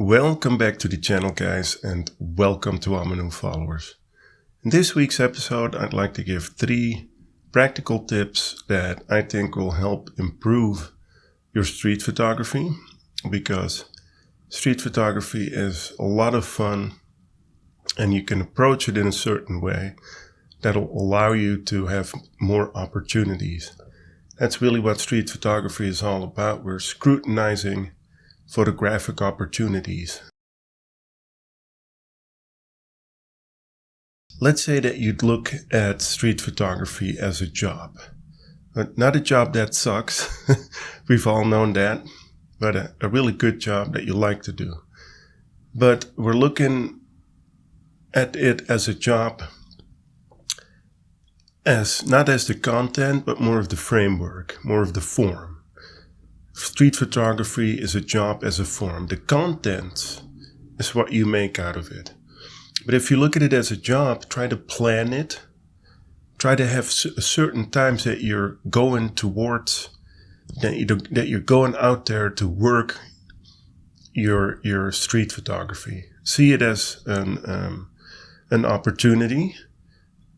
Welcome back to the channel, guys, and welcome to all my new followers. In this week's episode, I'd like to give 3 practical tips that I think will help improve your street photography, because street photography is a lot of fun and you can approach it in a certain way that'll allow you to have more opportunities. That's really what street photography is all about. We're scrutinizing photographic opportunities. Let's say that you'd look at street photography as a job, but not a job that sucks. We've all known that, but a really good job that you like to do. But we're looking at it as a job, as not as the content, but more of the framework, more of the form. Street photography is a job as a form. The content is what you make out of it. But if you look at it as a job, try to plan it. Try to have certain times that you're going towards, that you're going out there to work your street photography. See it as an opportunity.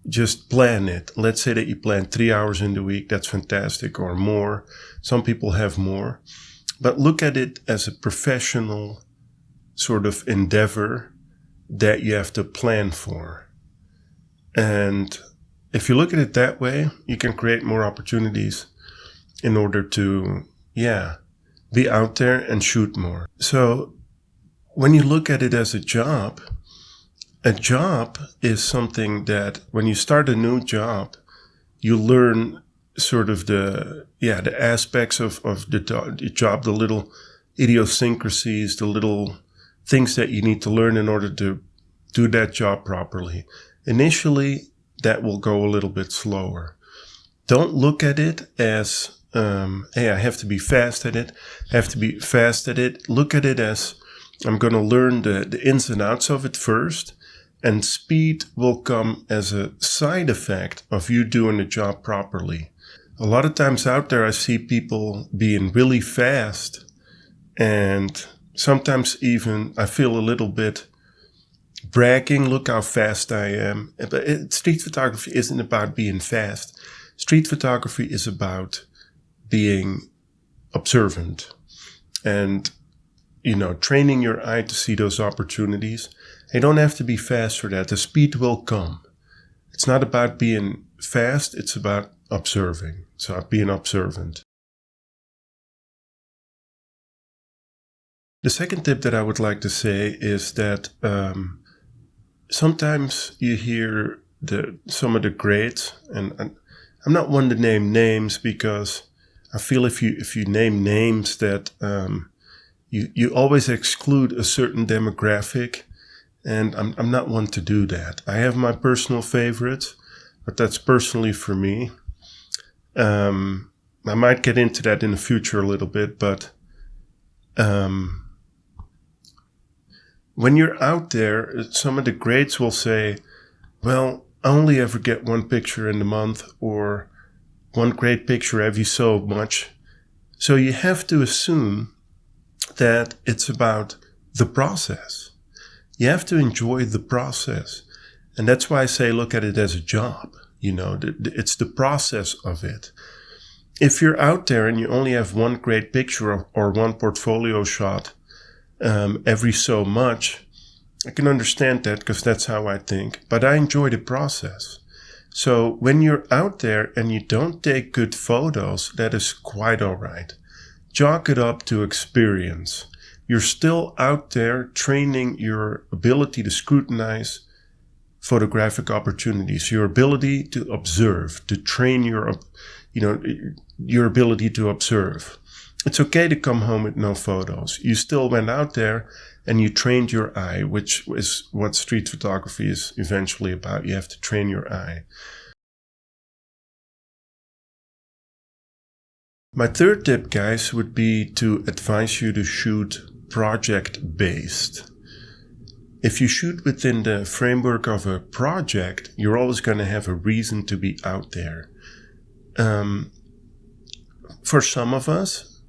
Just plan it. Let's say that you plan 3 hours in the week. That's fantastic, or more. Some people have more. But look at it as a professional sort of endeavor that you have to plan for. And if you look at it that way, you can create more opportunities in order to, be out there and shoot more. So when you look at it as a job is something that when you start a new job, you learn sort of the aspects of the job, the little idiosyncrasies, the little things that you need to learn in order to do that job properly. Initially, that will go a little bit slower. Don't look at it as, hey, I have to be fast at it. Look at it as, I'm going to learn the ins and outs of it first. And speed will come as a side effect of you doing the job properly. A lot of times out there, I see people being really fast, and sometimes even I feel a little bit bragging, look how fast I am. But street photography isn't about being fast. Street photography is about being observant and, training your eye to see those opportunities. You don't have to be fast for that. The speed will come. It's not about being fast. It's about observing. It's about being observant. The second tip that I would like to say is that sometimes you hear some of the greats, and I'm not one to name names because I feel if you name names that you always exclude a certain demographic. And I'm not one to do that. I have my personal favorites, but that's personally for me. I might get into that in the future a little bit, but when you're out there, some of the greats will say, well, I only ever get one picture in the month, or one great picture every so much. So you have to assume that it's about the process. You have to enjoy the process. And that's why I say look at it as a job. It's the process of it. If you're out there and you only have one great picture or one portfolio shot every so much, I can understand that because that's how I think. But I enjoy the process. So when you're out there and you don't take good photos, that is quite all right. Chalk it up to experience. You're still out there training your ability to scrutinize photographic opportunities, your ability to observe, to train your ability to observe. It's okay to come home with no photos. You still went out there and you trained your eye, which is what street photography is eventually about. You have to train your eye. My third tip, guys, would be to advise you to shoot project-based. If you shoot within the framework of a project, you're always going to have a reason to be out there. For some of us,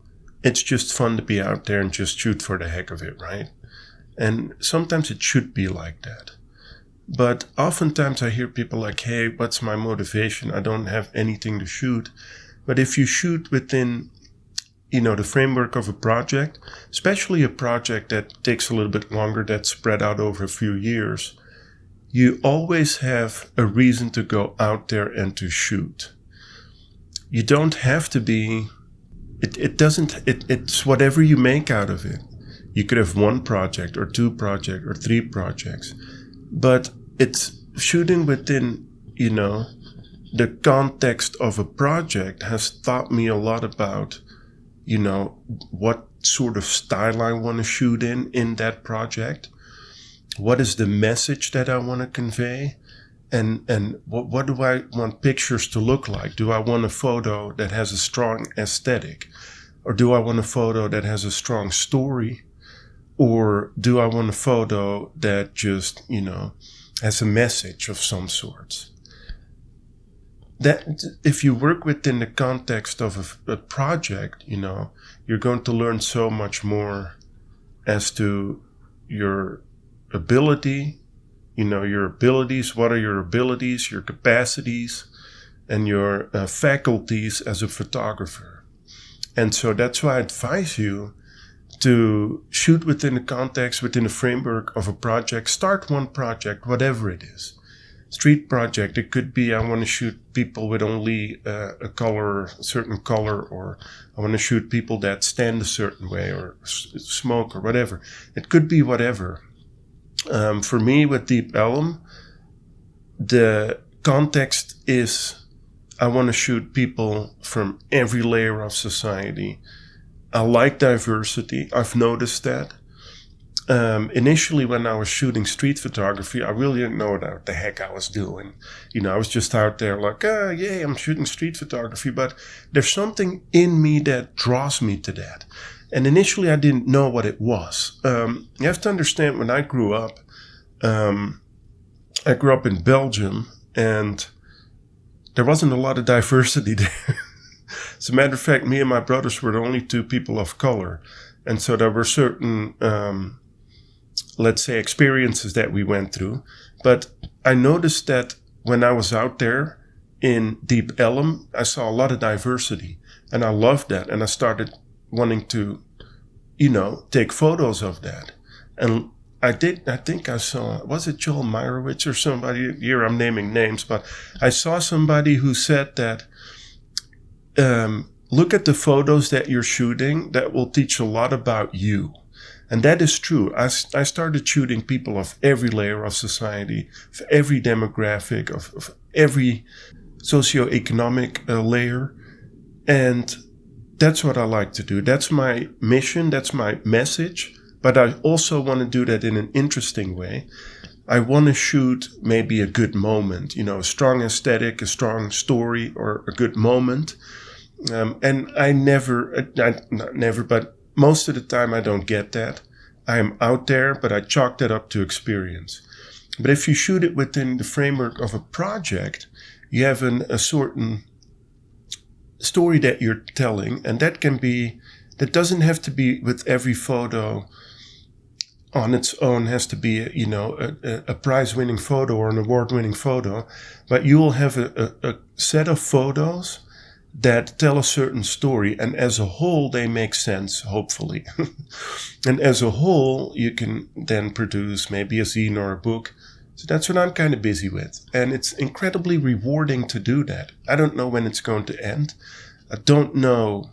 it's just fun to be out there and just shoot for the heck of it, right? And sometimes it should be like that. But oftentimes I hear people like, hey, what's my motivation? I don't have anything to shoot. But if you shoot within, the framework of a project, especially a project that takes a little bit longer, that's spread out over a few years, you always have a reason to go out there and to shoot. You don't have to be, it's whatever you make out of it. You could have one project or two projects or three projects. But it's shooting within, the context of a project has taught me a lot about, what sort of style I want to shoot in that project. What is the message that I want to convey? And what do I want pictures to look like? Do I want a photo that has a strong aesthetic? Or do I want a photo that has a strong story? Or do I want a photo that just, has a message of some sort? That if you work within the context of a project, you're going to learn so much more as to your ability, your abilities, what are your abilities, your capacities, and your faculties as a photographer. And so that's why I advise you to shoot within the context, within the framework of a project. Start one project, whatever it is. Street project, it could be I want to shoot people with only a certain color, or I want to shoot people that stand a certain way or smoke or whatever. It could be whatever. For me, with Deep Ellum, the context is I want to shoot people from every layer of society. I like diversity. I've noticed that. Initially, when I was shooting street photography, I really didn't know what the heck I was doing. I was just out there like, yay, I'm shooting street photography. But there's something in me that draws me to that. And initially, I didn't know what it was. You have to understand, when I grew up in Belgium, and there wasn't a lot of diversity there. As a matter of fact, me and my brothers were the only two people of color. And so there were certain, let's say, experiences that we went through. But I noticed that when I was out there in Deep Ellum, I saw a lot of diversity. And I loved that. And I started wanting to, take photos of that. And I think I saw, was it Joel Meyerowitz or somebody? Here I'm naming names, but I saw somebody who said that, look at the photos that you're shooting. That will teach a lot about you. And that is true. I started shooting people of every layer of society, of every demographic, of every socioeconomic layer. And that's what I like to do. That's my mission. That's my message. But I also want to do that in an interesting way. I want to shoot maybe a good moment, a strong aesthetic, a strong story, or a good moment. And I not never, but most of the time I don't get that. I am out there, but I chalk that up to experience. But if you shoot it within the framework of a project, you have a certain story that you're telling, and that doesn't have to be with every photo on its own, has to be, a prize-winning photo or an award-winning photo, but you will have a set of photos that tell a certain story, and as a whole, they make sense, hopefully. And as a whole, you can then produce maybe a zine or a book. So that's what I'm kind of busy with. And it's incredibly rewarding to do that. I don't know when it's going to end. I don't know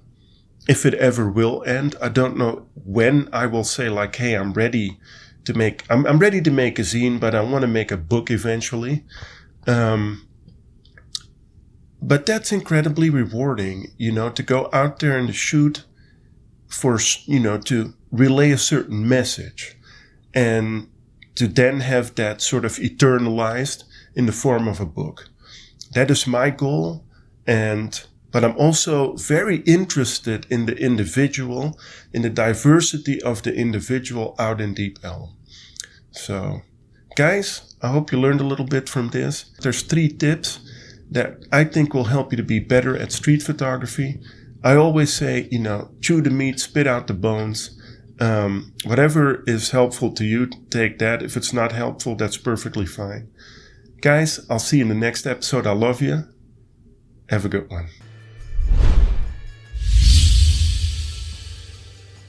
if it ever will end. I don't know when I will say like, hey, I'm ready to make a zine, but I want to make a book eventually. But that's incredibly rewarding, to go out there and to shoot for, to relay a certain message and to then have that sort of eternalized in the form of a book. That is my goal. But I'm also very interested in the individual, in the diversity of the individual out in Deep Ellum. So, guys, I hope you learned a little bit from this. There's 3 tips that I think will help you to be better at street photography. I always say, chew the meat, spit out the bones. Whatever is helpful to you, take that. If it's not helpful, that's perfectly fine. Guys, I'll see you in the next episode. I love you. Have a good one.